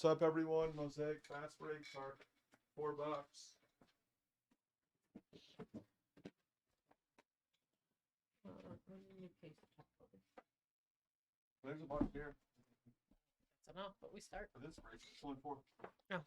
What's up, everyone? Mosaic fast breaks are $4. There's a bunch here. That's enough, but we start. For this break, it's only 4. No.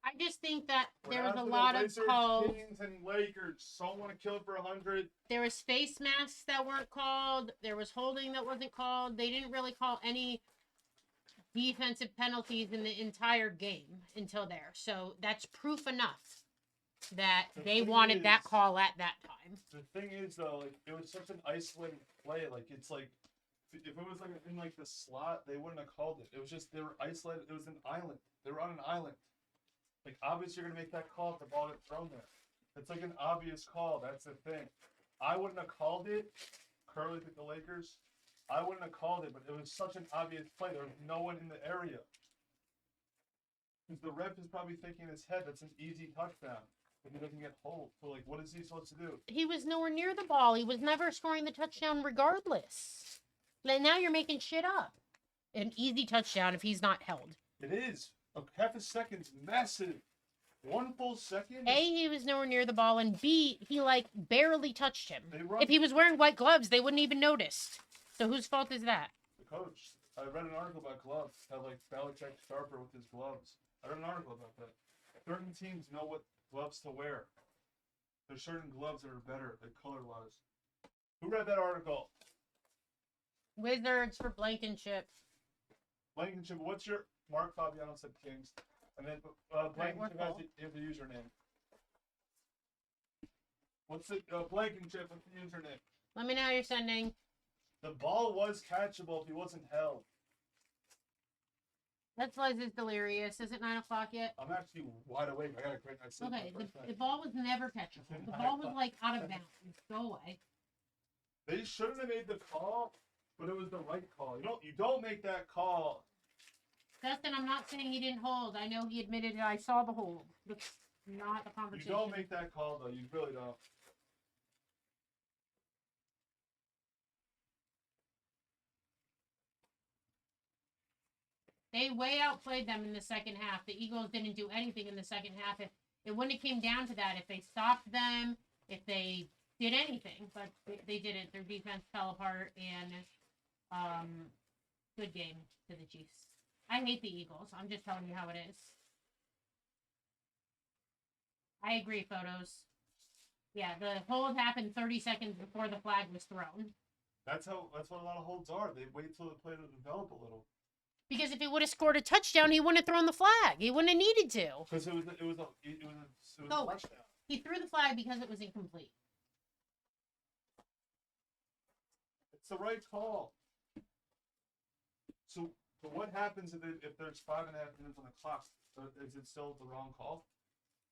I just think that We're there was down a to the lot of Wizards, calls. Kings, and Lakers. Someone want to kill it for 100. There was face masks that weren't called. There was holding that wasn't called. They didn't really call any defensive penalties in the entire game until there. So that's proof enough that they wanted that call at that time. The thing is, though, like, it was such an isolated play. Like, it's like, if it was like in like the slot, they wouldn't have called it. It was just they were isolated. It was an island. They were on an island. Like, obviously, you're gonna make that call if the ball gets thrown there. It's like an obvious call. That's the thing. I wouldn't have called it. Curly picked the Lakers. I wouldn't have called it, but it was such an obvious play. There was no one in the area. Because the ref is probably thinking in his head, that's an easy touchdown. If he doesn't get hold. So, like, what is he supposed to do? He was nowhere near the ball. He was never scoring the touchdown regardless. Like, now you're making shit up. An easy touchdown if he's not held. It is. A half a second's massive. 1 full second? A, he was nowhere near the ball, and B, he, like, barely touched him. They run. If he was wearing white gloves, they wouldn't even notice. So whose fault is that? The coach. I read an article about gloves. How, like, Belichick sharper with his gloves. I read an article about that. Certain teams know what gloves to wear. There's certain gloves that are better, like color-wise. Who read that article? Wizards for Blankenship. Blankenship, what's your... Mark Fabiano said Kings. And then Blankenship has the username. What's it? Blankenship, what's the username? Let me know you're sending. The ball was catchable if he wasn't held. That's Liz's delirious. Is it 9 o'clock yet? I'm actually wide awake. I gotta quit my sleep. Okay, the ball was never catchable. The ball was, like, out of bounds. Go away. They shouldn't have made the call, but it was the right call. You don't make that call. Dustin, I'm not saying he didn't hold. I know he admitted it. I saw the hold. That's not a You conversation. don't make that call, though. You really don't. They way outplayed them in the second half. The Eagles didn't do anything in the second half. It wouldn't have came down to that if they stopped them, if they did anything, but they didn't. Their defense fell apart, and good game to the Chiefs. I hate the Eagles. I'm just telling you how it is. I agree, photos. Yeah, the hold happened 30 seconds before the flag was thrown. That's what a lot of holds are. They wait till the play to develop a little. Because if he would have scored a touchdown, he wouldn't have thrown the flag. He wouldn't have needed to. Because it was a touchdown. He threw the flag because it was incomplete. It's the right call. So what happens if there's 5.5 minutes on the clock? Is it still the wrong call?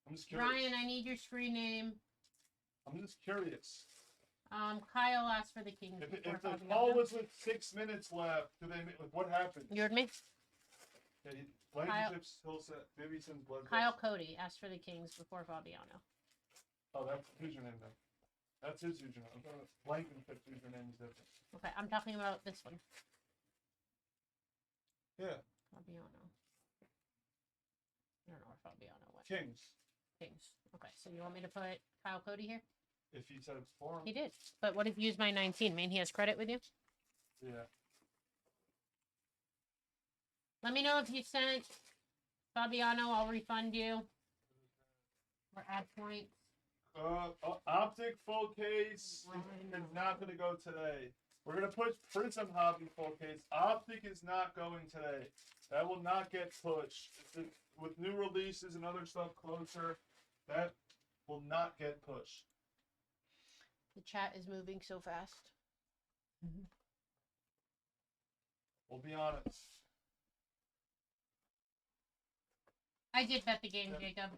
I'm just curious. Ryan, I need your screen name. I'm just curious. Kyle asked for the Kings. If the call was with 6 minutes left, what happened? You heard me? Yeah, Blankenship still said maybe he sends blood. Kyle Cody asked for the Kings before Fabiano. Oh, that's his username then. That's his username. Blankenship's username is different. Okay, I'm talking about this one. Yeah. Fabiano. I don't know where Fabiano went. Kings. Okay, so you want me to put Kyle Cody here? If he said it's for him. He did. But what if you use my 19? He has credit with you? Yeah. Let me know if you sent Fabiano. I'll refund you. Or add points. Optic full case is not going to go today. We're going to push Prism Hobby full case. Optic is not going today. That will not get pushed. With new releases and other stuff closer, that will not get pushed. The chat is moving so fast. We'll be honest. I did bet the game, Jacob.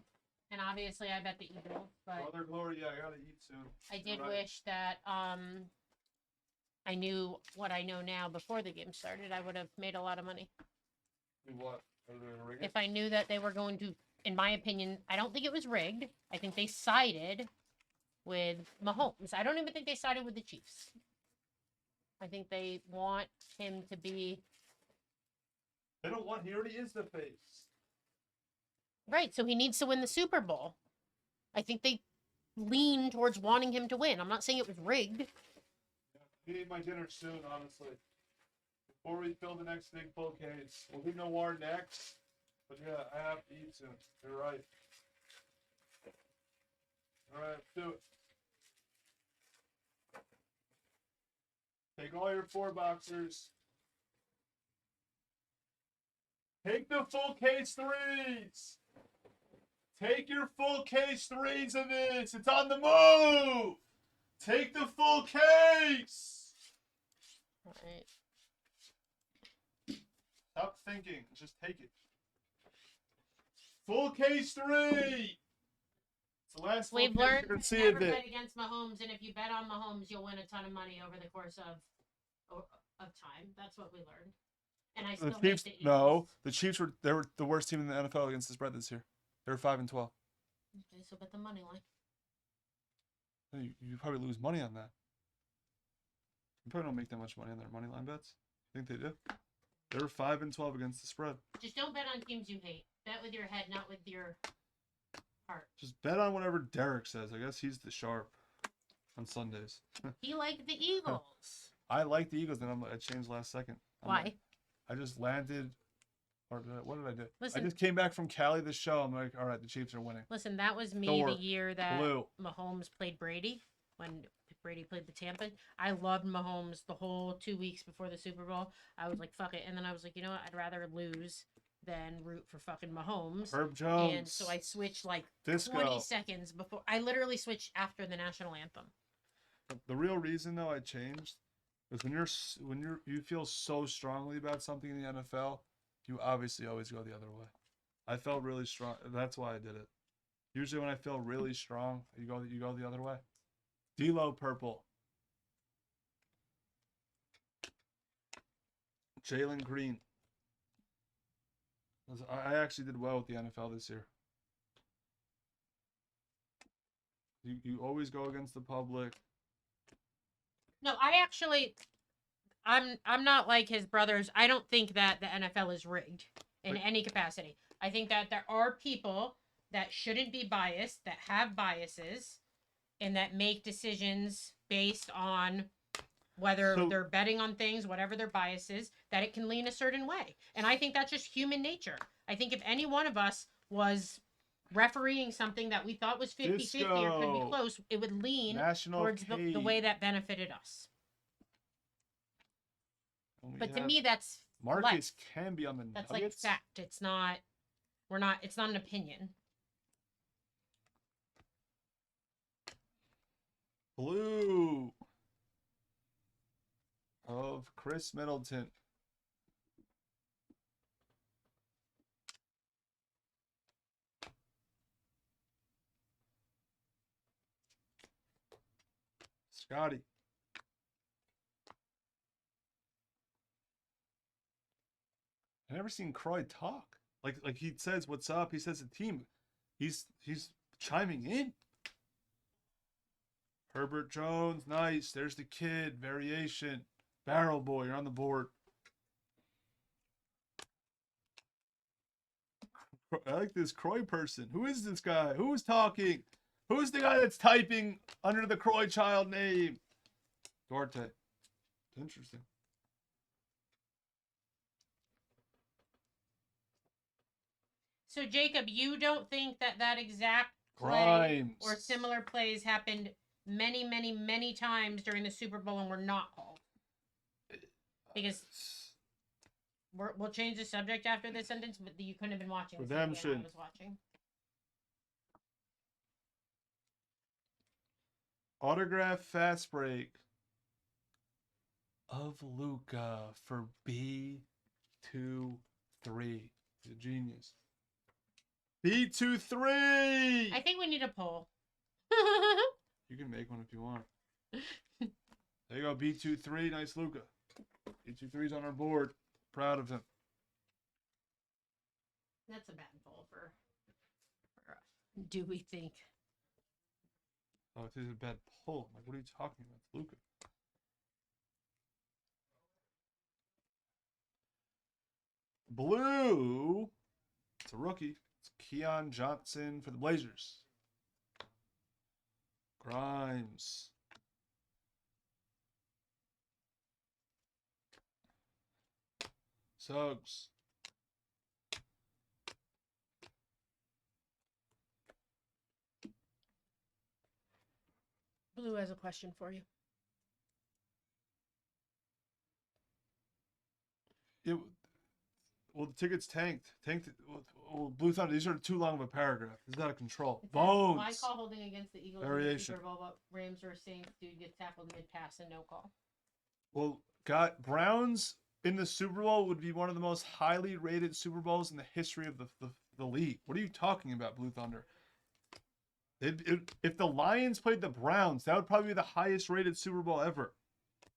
And obviously I bet the Eagles. But Mother Glory, yeah, I got to eat soon. I did wish that I knew what I know now before the game started. I would have made a lot of money. What? If I knew that they were going to, in my opinion, I don't think it was rigged. I think they sided with Mahomes. I don't even think they sided with the Chiefs. I think they want him to be They don't want. He already is the face. Right, so he needs to win the Super Bowl. I think they lean towards wanting him to win. I'm not saying it was rigged. I need my dinner soon, honestly. Before we fill the next big full case. We'll do Noir next. But yeah, I have to eat soon. You're right. Alright, let's do it. Take all your 4-boxers. Take the full case 3s. Take your full case 3s of this. It's on the move. Take the full case. All right. Stop thinking. Just take it. Full case 3. It's the last full We've case learned you're gonna to see never of it. bet against Mahomes, and if you bet on Mahomes, you'll win a ton of money over the course of time. That's what we learned. And I still The hate Chiefs, the Eagles. no, the Chiefs were the worst team in the NFL against the spread this year. They were 5-12. Okay, so bet the money line. You probably lose money on that. You probably don't make that much money on their money line bets. I think they do. They were 5-12 against the spread. Just don't bet on teams you hate. Bet with your head, not with your heart. Just bet on whatever Derek says. I guess he's the sharp on Sundays. He liked the Eagles. I like the Eagles, and I changed last second. Why? I just landed. Or what did I do? Listen, I just came back from Cali, the show. I'm like, all right, the Chiefs are winning. Listen, that was me Thor, the year that blue. Mahomes played Brady, when Brady played the Tampa. I loved Mahomes the whole 2 weeks before the Super Bowl. I was like, fuck it. And then I was like, you know what? I'd rather lose than root for fucking Mahomes. Herb Jones. And so I switched like Disco. 20 seconds before. I literally switched after the national anthem. The real reason, though, I changed is when you feel so strongly about something in the NFL, you obviously always go the other way. I felt really strong. That's why I did it. Usually, when I feel really strong, you go the other way. D-Lo purple. Jalen Green. I actually did well with the NFL this year. You always go against the public. No, I'm not like his brothers. I don't think that the NFL is rigged in any capacity. I think that there are people that shouldn't be biased, that have biases, and that make decisions based on whether they're betting on things, whatever their bias is, that it can lean a certain way. And I think that's just human nature. I think if any one of us was refereeing something that we thought was 50-50 or could be close, it would lean towards the way that benefited us. But to me, that's Marcus life. can be on the Nuggets. That's like fact. It's not an opinion. Blue of Chris Middleton. Scotty. I never seen Croy talk. Like he says, "What's up?" He says, "The team." He's chiming in. Herbert Jones, nice. There's the kid. Variation. Barrel Boy, you're on the board. I like this Croy person. Who is this guy? Who's talking? Who's the guy that's typing under the Croy child name? Duarte. Interesting. So, Jacob, you don't think that exact play Grimes or similar plays happened many, many, many times during the Super Bowl and were not called? Because we'll change the subject after this sentence, but you couldn't have been watching. Redemption. I was watching. Autograph fast break of Luca for B23. He's a genius. B23. I think we need a poll. You can make one if you want. There you go, B23. Nice Luca. B23's on our board. Proud of him. That's a bad poll for do we think? Oh, it is a bad pull. Like, what are you talking about? It's Luca. Blue. It's a rookie. It's Keon Johnson for the Blazers. Grimes. Suggs. Blue has a question for you. Well, the tickets tanked. Well, Blue Thunder, these are too long of a paragraph. This is out of control. It says, Bones. why call holding against the Eagles in the Variation. Super Bowl, but Rams or Saints dude gets tackled mid-pass and no call? Well, Browns in the Super Bowl would be one of the most highly rated Super Bowls in the history of the league. What are you talking about, Blue Thunder? If the Lions played the Browns, that would probably be the highest rated Super Bowl ever.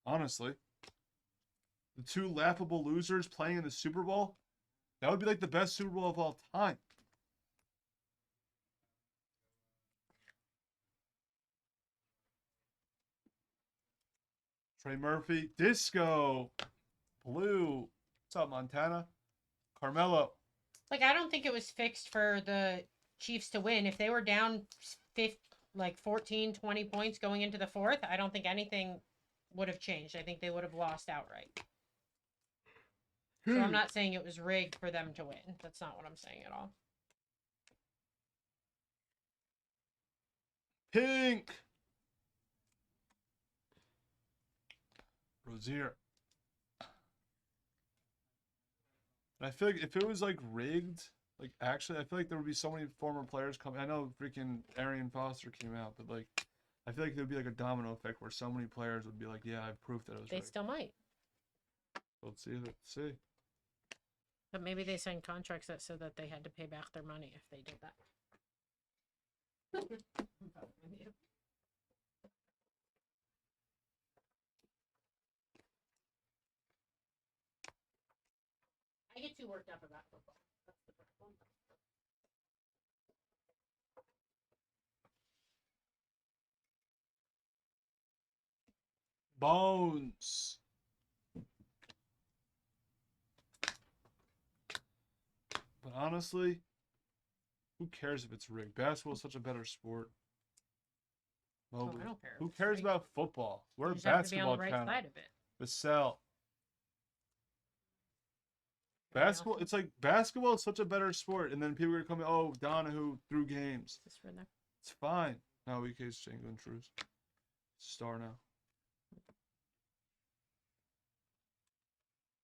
Honestly. The two laughable losers playing in the Super Bowl, that would be like the best Super Bowl of all time. Trey Murphy, Disco, Blue. What's up, Montana? Carmelo. Like, I don't think it was fixed for the Chiefs to win. If they were down 14, 20 points going into the fourth, I don't think anything would have changed. I think they would have lost outright. So I'm not saying it was rigged for them to win. That's not what I'm saying at all. Pink. Rozier. And I feel like if it was like rigged, like actually, I feel like there would be so many former players coming. I know freaking Arian Foster came out, but like, I feel like there would be like a domino effect where so many players would be like, yeah, I have proof that it was They rigged. Still might. Let's see. Let's see. But maybe they signed contracts that said that they had to pay back their money if they did that. I get too worked up about football. That's the problem. Bones. But honestly, who cares if it's rigged? Basketball is such a better sport. Oh, I don't care. Who cares about football? We're You a just have to be on basketball the right channel. side of it. Vassell. Basketball, it's like basketball is such a better sport, and then people are coming, oh, Donahue threw games. Is this for there? It's fine. No, EK's Django and Trues. Star now.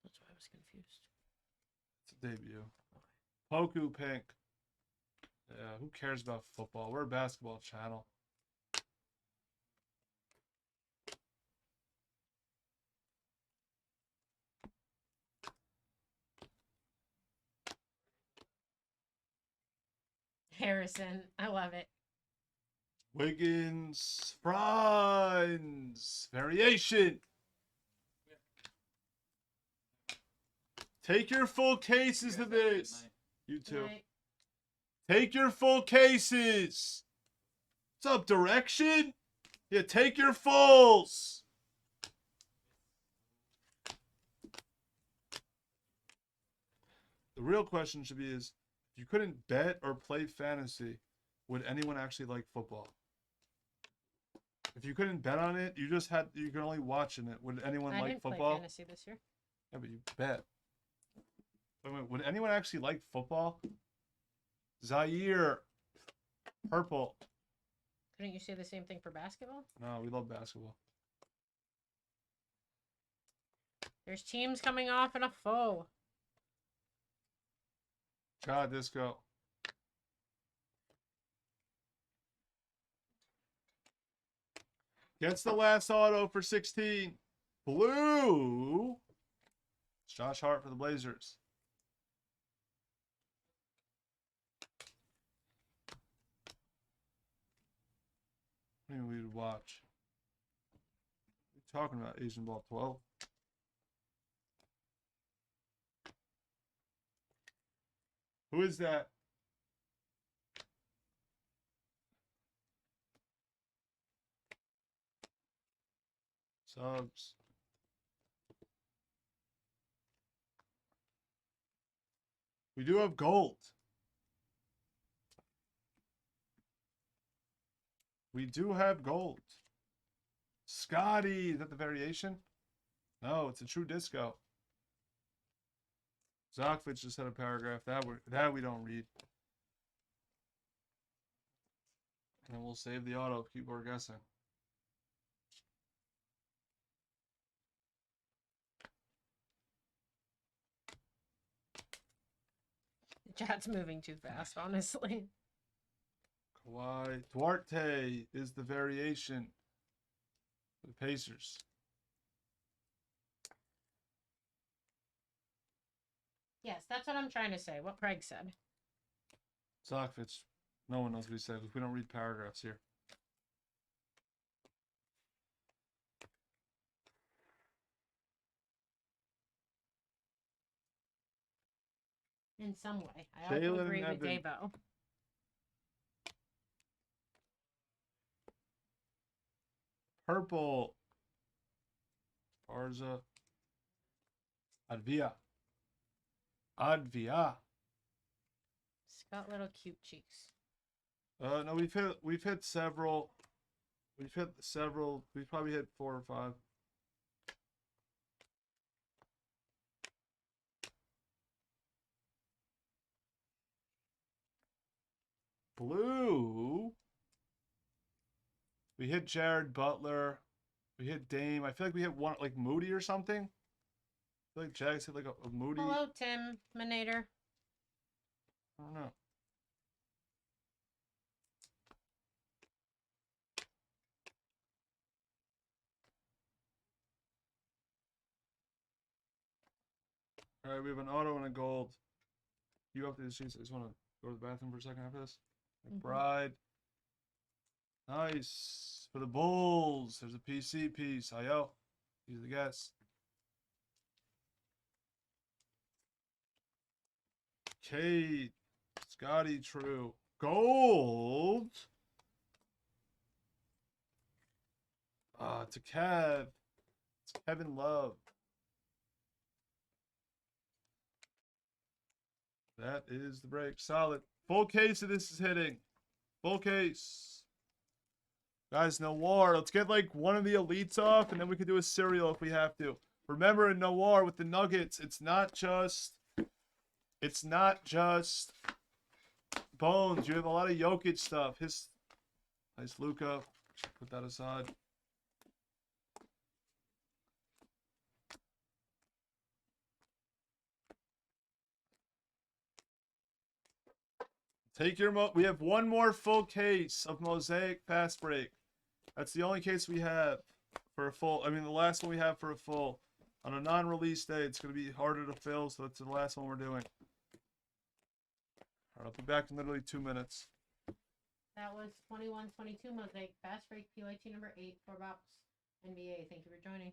That's why I was confused. It's a debut. Poku Pink. Yeah, who cares about football? We're a basketball channel. Harrison, I love it. Wiggins, Franz, variation. Take your full cases of this. You too. Right. Take your full cases. What's up, direction? Yeah, take your fulls. The real question should be is, if you couldn't bet or play fantasy, would anyone actually like football? If you couldn't bet on it, you could only watch in it. Would anyone I like didn't football? play fantasy this year. Yeah, but you bet. Wait, would anyone actually like football? Zaire. Purple. Couldn't you say the same thing for basketball? No, we love basketball. There's teams coming off in a foe. God, Disco. Gets the last auto for 16. Blue. It's Josh Hart for the Blazers. Maybe we would watch. What are you talking about, Asian Ball 12? Who is that? Subs. We do have gold. We do have gold. Scotty, is that the variation? No, it's a true disco. Zokovic just had a paragraph that we don't read. And we'll save the auto. People are guessing. The chat's moving too fast, honestly. Kawhi Duarte is the variation for the Pacers. Yes, that's what I'm trying to say. What Craig said. Zokovic. No one knows what he said because we don't read paragraphs here. In some way. I also Jalen agree with Evan. Davo. Purple. Arza. Advia. Advia. It's got little cute cheeks. No, we've hit several. We've hit several. We've probably hit 4 or 5. Blue. We hit Jared Butler. We hit Dame. I feel like we hit one like Moody or something. I feel like Jags hit like a Moody. Hello, Tim Minator. I don't know. All right, we have an auto and a gold. You up to the sheets? I just want to go to the bathroom for a second after this. McBride. Nice. For the Bulls. There's a PC piece. Ayo. He's the guess. Cade. Scotty True. Gold. To Kev. It's Kevin Love. That is the break. Solid. Full case of this is hitting. Full case. Guys, Noir. Let's get like one of the elites off, and then we can do a serial if we have to. Remember in Noir with the Nuggets, it's not just Bones. You have a lot of Jokic stuff. Nice Luka. Put that aside. Take your we have one more full case of Mosaic Fast Break. That's the only case we have for a full. I mean, the last one we have for a full. On a non-release day, it's going to be harder to fill, so that's the last one we're doing. All right, I'll be back in literally 2 minutes. That was 21-22 Mosaic Fast Break PYT number 8 for Bops NBA. Thank you for joining.